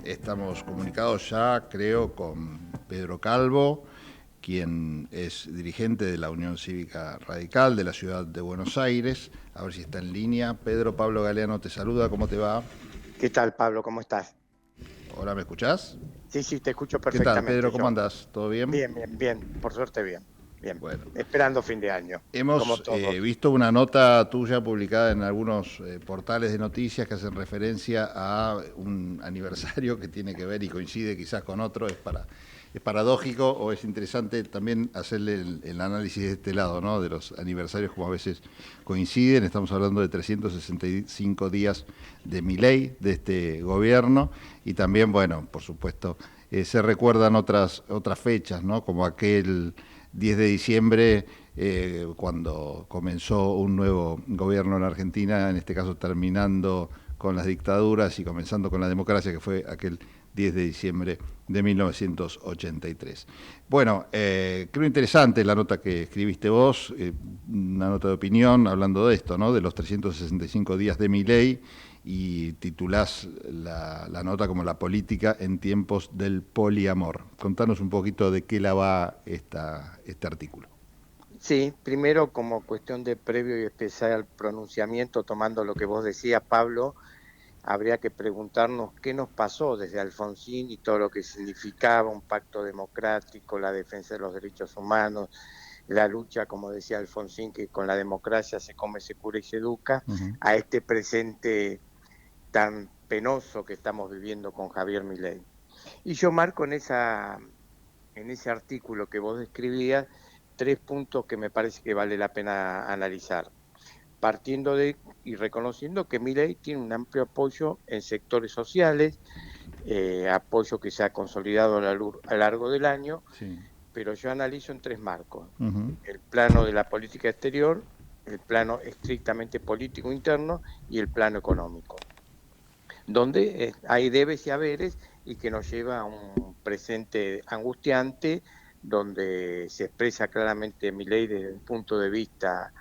Estamos comunicados ya, creo, con Pedro Calvo, quien es dirigente de la Unión Cívica Radical de la ciudad de Buenos Aires. A ver si está en línea. Pedro, Pablo Galeano te saluda, ¿cómo te va? ¿Qué tal, Pablo? ¿Cómo estás? Hola, ¿me escuchás? Sí, sí, te escucho ¿Qué tal, perfectamente Pedro? ¿Cómo yo. andás? ¿Todo bien? Bien, bien, bien. Por suerte, bien. Bien. Bueno, Esperando fin de año, como hemos todos. visto una nota tuya publicada en algunos portales de noticias que hacen referencia a un aniversario que tiene que ver y coincide quizás con otro. Es paradójico o es interesante también hacerle el análisis de este lado, ¿no? De los aniversarios como a veces coinciden. Estamos hablando de 365 días de Milei, de este gobierno, y también, bueno, por supuesto, se recuerdan otras fechas, ¿no? Como aquel 10 de diciembre, cuando comenzó un nuevo gobierno en Argentina, en este caso terminando con las dictaduras y comenzando con la democracia, que fue aquel 10 de diciembre de 1983. Bueno, creo interesante la nota que escribiste vos, una nota de opinión hablando de esto, ¿no? De los 365 días de Milei, y titulás la nota como La política en tiempos del poliamor. Contanos un poquito de qué la va este artículo. Sí, primero como cuestión de previo y especial pronunciamiento, tomando lo que vos decías, Pablo, habría que preguntarnos qué nos pasó desde Alfonsín y todo lo que significaba un pacto democrático, la defensa de los derechos humanos, la lucha, como decía Alfonsín, que con la democracia se come, se cura y se educa, Uh-huh. a este presente tan penoso que estamos viviendo con Javier Milei. Y yo marco en ese artículo que vos describías tres puntos que me parece que vale la pena analizar, partiendo de y reconociendo que Milei tiene un amplio apoyo en sectores sociales, apoyo que se ha consolidado a lo largo del año, Sí. pero yo analizo en tres marcos: Uh-huh. el plano de la política exterior, el plano estrictamente político interno y el plano económico, donde hay debes y haberes y que nos lleva a un presente angustiante, donde se expresa claramente Milei desde un punto de vista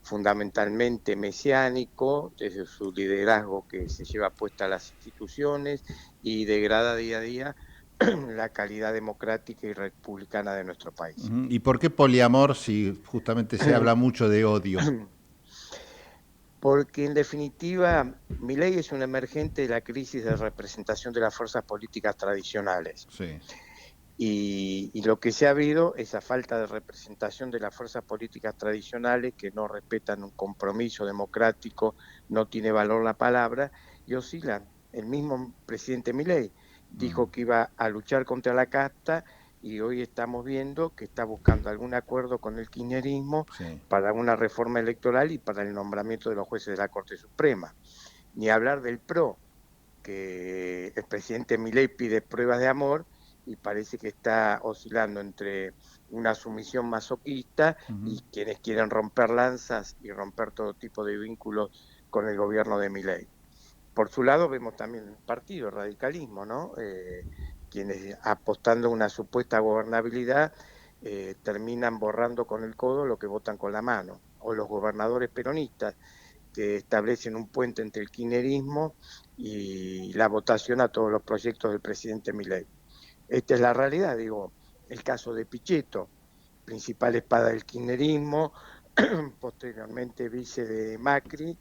fundamentalmente mesiánico, desde su liderazgo que se lleva puesta a las instituciones y degrada día a día la calidad democrática y republicana de nuestro país. Uh-huh. ¿Y por qué poliamor si justamente se habla mucho de odio? Porque en definitiva Milei es un emergente de la crisis de representación de las fuerzas políticas tradicionales. Sí. Y lo que se ha habido, esa falta de representación de las fuerzas políticas tradicionales que no respetan un compromiso democrático, no tiene valor la palabra, y oscilan. El mismo presidente Milei Uh-huh. dijo que iba a luchar contra la casta y hoy estamos viendo que está buscando algún acuerdo con el kirchnerismo Sí. para una reforma electoral y para el nombramiento de los jueces de la Corte Suprema. Ni hablar del PRO, que el presidente Milei pide pruebas de amor y parece que está oscilando entre una sumisión masoquista Uh-huh. y quienes quieren romper lanzas y romper todo tipo de vínculos con el gobierno de Milei. Por su lado vemos también el partido, el radicalismo, ¿no? Quienes apostando a una supuesta gobernabilidad terminan borrando con el codo lo que votan con la mano, o los gobernadores peronistas que establecen un puente entre el kirchnerismo y la votación a todos los proyectos del presidente Milei. Esta es la realidad, digo, el caso de Pichetto, principal espada del kirchnerismo, posteriormente vice de Macri,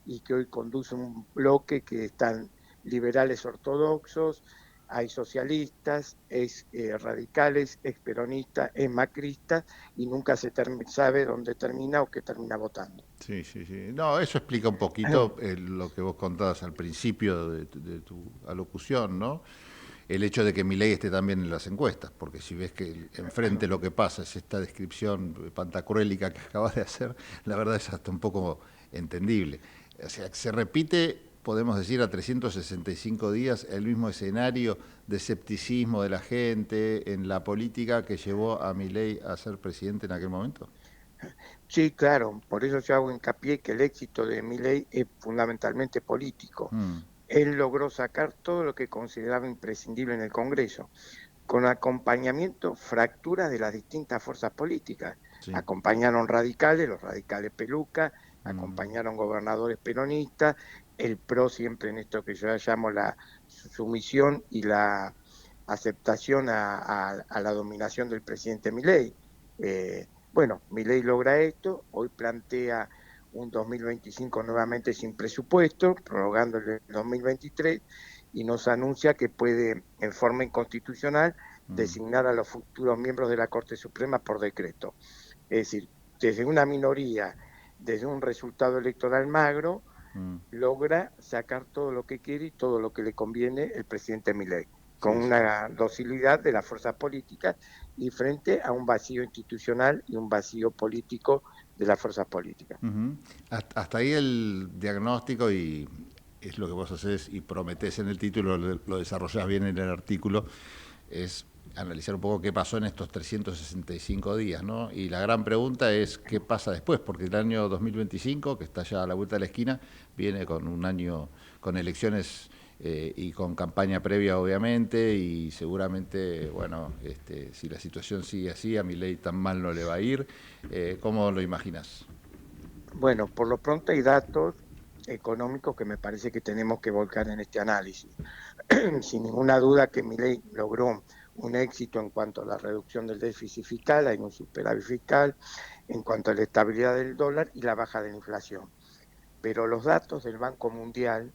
y que hoy conduce un bloque que están liberales ortodoxos, hay socialistas, es radicales, es peronistas, es macristas, y nunca se sabe dónde termina o qué termina votando. Sí, sí, sí. No, eso explica un poquito lo que vos contabas al principio de tu alocución, ¿no? El hecho de que Milei esté también en las encuestas, porque si ves que enfrente lo que pasa es esta descripción pantacruélica que acabas de hacer, la verdad es hasta un poco entendible. O sea, se repite, podemos decir, a 365 días el mismo escenario de escepticismo de la gente en la política que llevó a Milei a ser presidente en aquel momento. Sí, claro, por eso yo hago hincapié que el éxito de Milei es fundamentalmente político. Mm, Él logró sacar todo lo que consideraba imprescindible en el Congreso, con acompañamiento, fracturas de las distintas fuerzas políticas. sí. Acompañaron radicales, los radicales peluca, Mm, acompañaron gobernadores peronistas, el PRO siempre en esto que yo llamo la sumisión y la aceptación a la dominación del presidente Milei. Bueno, Milei logra esto, hoy plantea un 2025 nuevamente sin presupuesto, prorrogando el 2023, y nos anuncia que puede, en forma inconstitucional, designar a los futuros miembros de la Corte Suprema por decreto. Es decir, desde una minoría, desde un resultado electoral magro, Mm. logra sacar todo lo que quiere y todo lo que le conviene el presidente Milei, con Sí, sí. una docilidad de las fuerzas políticas y frente a un vacío institucional y un vacío político de las fuerzas políticas. Ujú. Hasta ahí el diagnóstico y es lo que vos haces y prometés en el título, lo desarrollás bien en el artículo, es analizar un poco qué pasó en estos 365 días, ¿no? Y la gran pregunta es qué pasa después, porque el año 2025, que está ya a la vuelta de la esquina, viene con un año con elecciones y con campaña previa, obviamente, y seguramente, bueno, si la situación sigue así, a Milei tan mal no le va a ir. ¿Cómo lo imaginas? Bueno, por lo pronto hay datos económicos que me parece que tenemos que volcar en este análisis. Sin ninguna duda que Milei logró un éxito en cuanto a la reducción del déficit fiscal, hay un superávit fiscal, en cuanto a la estabilidad del dólar y la baja de la inflación. Pero los datos del Banco Mundial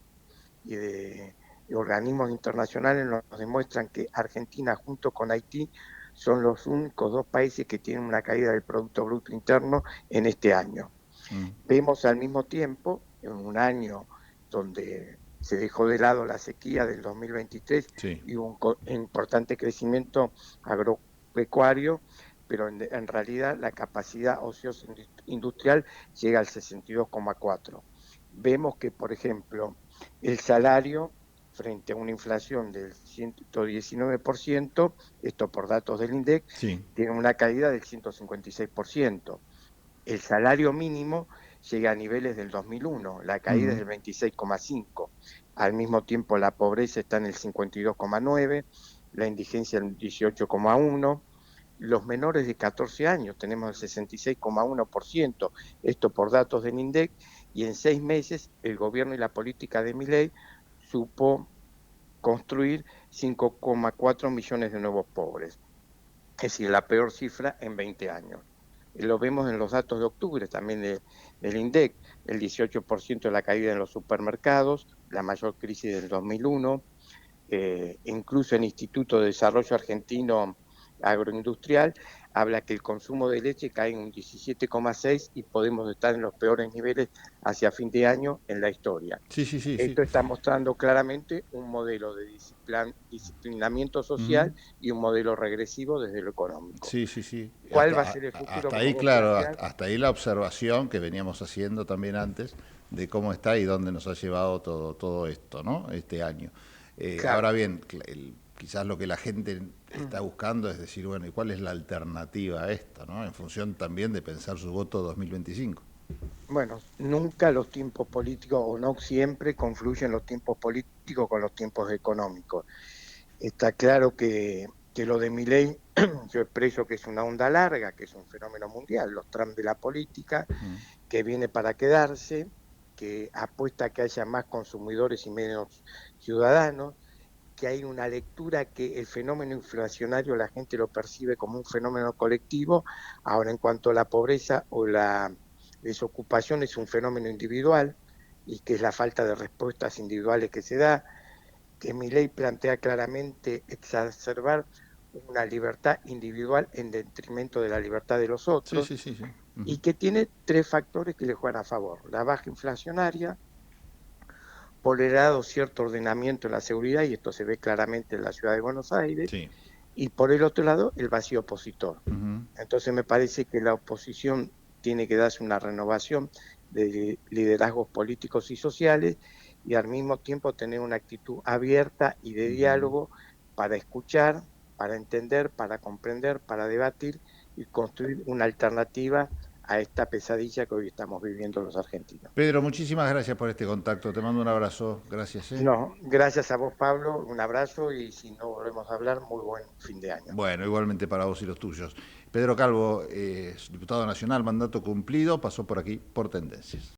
y de organismos internacionales nos demuestran que Argentina junto con Haití son los únicos dos países que tienen una caída del Producto Bruto Interno en este año. Mm. Vemos al mismo tiempo, en un año donde se dejó de lado la sequía del 2023 Sí. y hubo un importante crecimiento agropecuario, pero en realidad la capacidad ociosa industrial llega al 62,4. Vemos que, por ejemplo, el salario frente a una inflación del 119%, esto por datos del INDEC, Sí. tiene una caída del 156%. El salario mínimo llega a niveles del 2001, la caída es Ujú. del 26,5. Al mismo tiempo la pobreza está en el 52,9, la indigencia en el 18,1, los menores de 14 años tenemos el 66,1%, esto por datos del INDEC, y en 6 meses el gobierno y la política de Milei supo construir 5,4 millones de nuevos pobres, es decir, la peor cifra en 20 años. Lo vemos en los datos de octubre también del INDEC, el 18% de la caída en los supermercados, la mayor crisis del 2001, incluso el Instituto de Desarrollo Argentino Agroindustrial habla que el consumo de leche cae en un 17,6 y podemos estar en los peores niveles hacia fin de año en la historia. Sí, sí, sí, sí. Esto está mostrando claramente un modelo de disciplinamiento Ujú. social y un modelo regresivo desde lo económico. Sí, sí, sí. ¿Cuál va a ser el futuro, Hasta como ahí, vos claro, planteás? hasta ahí la observación que veníamos haciendo también antes de cómo está y dónde nos ha llevado todo esto, ¿no? Este año. Ahora Claro. bien, quizás lo que la gente está buscando es decir, bueno, ¿y cuál es la alternativa a esto, ¿no? En función también de pensar su voto 2025. Bueno, nunca los tiempos políticos o no siempre confluyen los tiempos políticos con los tiempos económicos. Está claro que lo de Milei, yo expreso que es una onda larga, que es un fenómeno mundial, los Trump de la política, Mm. que viene para quedarse, que apuesta a que haya más consumidores y menos ciudadanos, que hay una lectura que el fenómeno inflacionario la gente lo percibe como un fenómeno colectivo, ahora en cuanto a la pobreza o la desocupación es un fenómeno individual y que es la falta de respuestas individuales que se da, que mi ley plantea claramente exacerbar una libertad individual en detrimento de la libertad de los Sí, otros sí, sí, sí. y Ujú. que tiene tres factores que le juegan a favor: la baja inflacionaria, tolerado cierto ordenamiento en la seguridad, y esto se ve claramente en la ciudad de Buenos Aires, Sí. y por el otro lado, el vacío opositor. Ujú. Entonces me parece que la oposición tiene que darse una renovación de liderazgos políticos y sociales y al mismo tiempo tener una actitud abierta y de Ujú. diálogo para escuchar, para entender, para comprender, para debatir y construir una alternativa a esta pesadilla que hoy estamos viviendo los argentinos. Pedro, muchísimas gracias por este contacto. Te mando un abrazo. Gracias, ¿eh? No, gracias a vos, Pablo, un abrazo y si no volvemos a hablar, muy buen fin de año. Bueno, igualmente para vos y los tuyos. Pedro Calvo, diputado nacional, mandato cumplido, pasó por aquí por Tendencias.